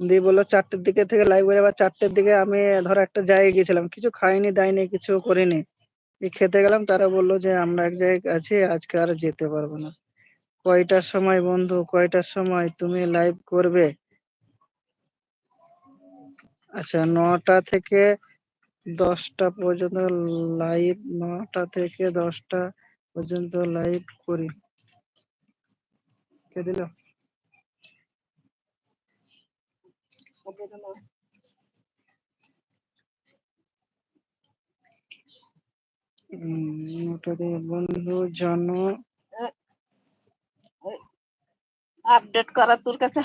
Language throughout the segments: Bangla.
দিয়ে বললো 4টের দিকে থেকে লাইভ করে, আবার 4টের দিকে আমি ধরো একটা জায়গায় গেছিলাম, কিছু খাইনি দাইনি কিছু করিনি, খেতে গেলাম, তারা বললো যে আমরা এক জায়গায় আছি, আজকে আর যেতে পারবো না। কয়টার সময় বন্ধু, কয়টার সময় তুমি লাইভ করবে? আচ্ছা, 9টা থেকে 10টা পর্যন্ত লাইভ, 9টা থেকে 10টা পর্যন্ত লাইভ করি। কে দিল? ওটা দিয়ে বন্ধু জানো আপডেট করা তোর কাছে।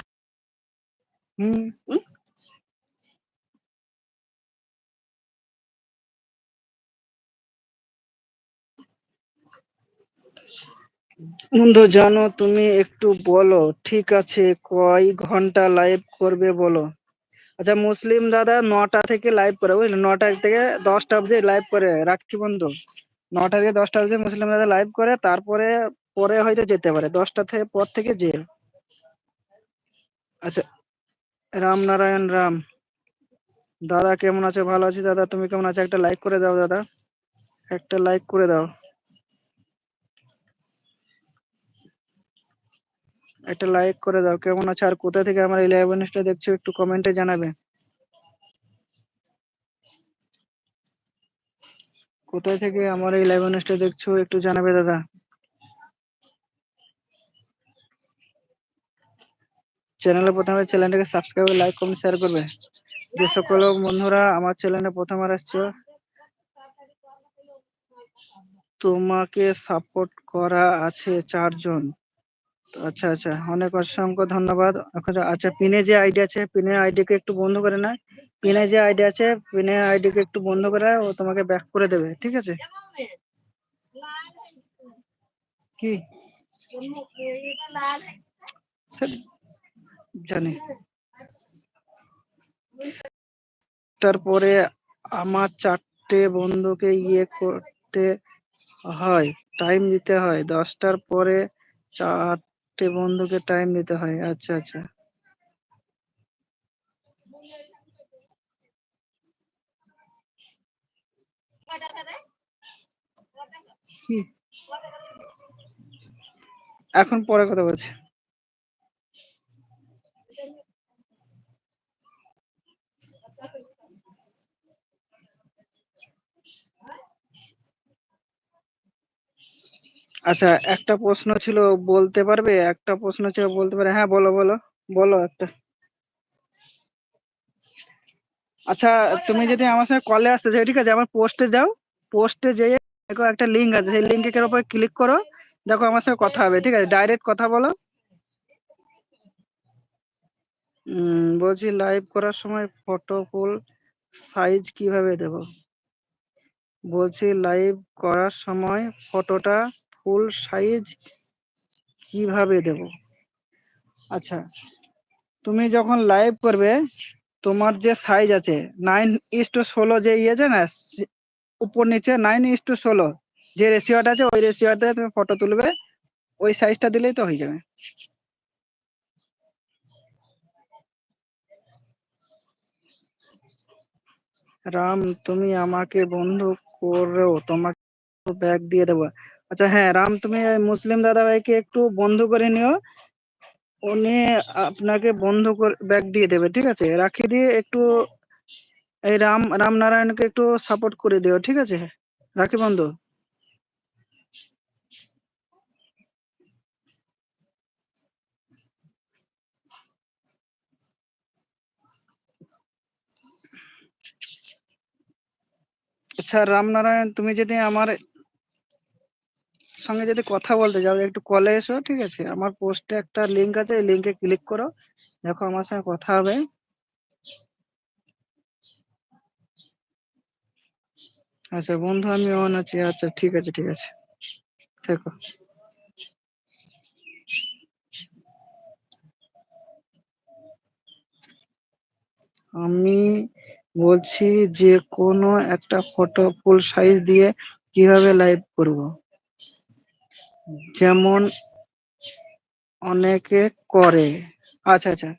বন্ধু জানো তুমি একটু বলো, ঠিক আছে কয় ঘন্টা লাইভ করবে বলো। আচ্ছা মুসলিম দাদা 9টা থেকে লাইভ করে, বুঝলি, 9টা থেকে 10টা অবধি লাইভ করে, রাখছি বন্ধু। 9টা থেকে 10টা অবধি মুসলিম দাদা লাইভ করে, তারপরে পরে হয়তো যেতে পারে, 10টা থেকে পর থেকে যে। আচ্ছা, রামনারায়ণ রাম দাদা কেমন আছে? ভালো আছি দাদা, তুমি কেমন আছো? একটা লাইক করে দাও দাদা, একটা লাইক করে দাও, একটা লাইক করে দাও। কেমন আছো আর কোথা থেকে আমার এই লাইভ অনুষ্ঠানটা দেখছো একটু কমেন্টে জানাবে। কোথায় থেকে আমার এই লাইভ অনুষ্ঠানটা দেখছো একটু জানাবে দাদা। চ্যানেলে প্রথমে চ্যানেলটাকে সাবস্ক্রাইব, লাইক, কমেন্ট, শেয়ার করবে। যে সকল বন্ধুরা আমার চ্যানেলে প্রথমবার আসছো, তোমাকে সাপোর্ট করা আছে 4 জন। আচ্ছা আচ্ছা, অনেক অসংখ্য ধন্যবাদ। আচ্ছা, পিনে যে আইডি আছে, পিনের আইডিকে একটু বন্ধ করে না, পিনে যে আইডি আছে, পিনের আইডিকে একটু বন্ধ করে ও তোমাকে ব্যাক করে দেবে, ঠিক আছে? কি স্যার জানি, তারপরে আমার 4টে বন্ধুকে করতে হয়, টাইম দিতে হয়, 10টার পরে 4টে বন্ধুকে টাইম দিতে হয়। আচ্ছা আচ্ছা, কি এখন পরে কথা বলছি। আচ্ছা, একটা প্রশ্ন ছিল বলতে পারবে? একটা প্রশ্ন ছিল বলতে পারে? হ্যাঁ বলো বলো বলো একটা। আচ্ছা, তুমি যদি আমার সঙ্গে কলে আসতে চাও, ঠিক আছে, আমার পোস্টে যাও, পোস্টে যেয়ে দেখো একটা লিঙ্ক আছে, সেই লিঙ্কের উপর ক্লিক করো, দেখো আমার সঙ্গে কথা হবে, ঠিক আছে, ডাইরেক্ট কথা বলো। বলছি লাইভ করার সময় ফটো ফুল সাইজ কিভাবে দেব? বলছি লাইভ করার সময় ফটোটা ফুল সাইজ কিভাবে দেব? আচ্ছা, তুমি যখন লাইভ করবে, তোমার যে সাইজ আছে 9:16 যে আছে না, উপর নিচে 9:16 যে রেশিওটা আছে, ওই রেশিওতে তুমি ফটো তুলবে, ওই সাইজটা দিলেই তো হয়ে যাবে। রাম তুমি আমাকে বন্ধু করো, তোমাকে ব্যাগ দিয়ে দেবো। আচ্ছা হ্যাঁ রাম, তুমি মুসলিম দাদা ভাইকে একটু বন্ধু করে নিও, উনি আপনাকে বন্ধু করে ব্যাগ দিয়ে দেবে, ঠিক আছে? রাখি দিয়ে একটু এই রামনারায়ণকে একটু সাপোর্ট করে দিও, ঠিক আছে? রাখি বন্ধু। আচ্ছা রামনারায়ণ, তুমি যদি আমার সঙ্গে যদি কথা বলতে যাও, একটু কলে এসো, ঠিক আছে? আমার পোস্টে একটা লিংক আছে, এই লিংকে ক্লিক করো, দেখো আমার সঙ্গে কথা হবে। আচ্ছা বন্ধু, আমি অন আছি। আচ্ছা ঠিক আছে ঠিক আছে, দেখো। আমি বলছি যে কোনো একটা ফটো ফুল সাইজ দিয়ে কিভাবে লাইভ করব, যেমন অনেকে করে। আচ্ছা আচ্ছা,